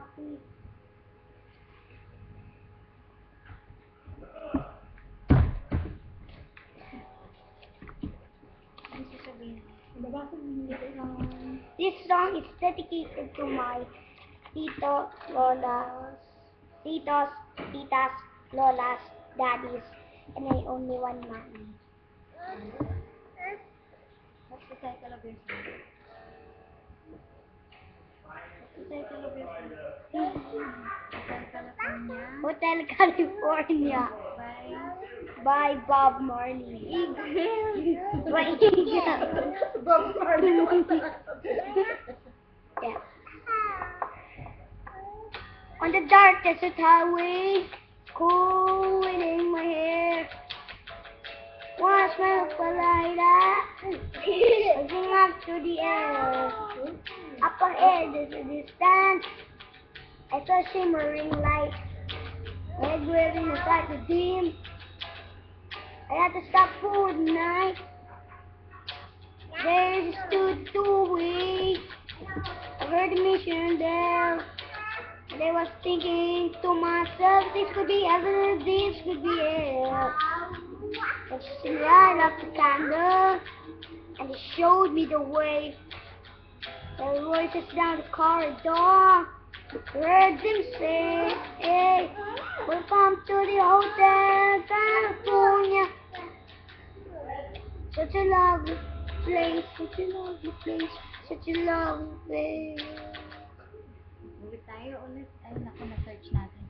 happy. Ano sasabihin? This song is dedicated to my tito, lolas, titos, titas, lolas, daddies, and my only one mommy. What's the title of your song? What's the title of your song? Hotel California. By Bob Marley. By Eagle. Bob Marley. Yeah. On the dark desert highway, coiling my hair. One smell of light rising up to the air. Up ahead is a distance. I saw a shimmering light. Head waving aside the dim. I had to stop for the night. There stood to wait. I heard the mission bell. And I was thinking to myself, this could be heaven, this could be hell. I just light up the candle, and it showed me the way. There were voices down the corridor. Heard them say, hey, welcome to the Hotel California. Such a lovely place, such a lovely place, such a lovely place. Ulit tayo, ulit. Ay, naku, na-search natin.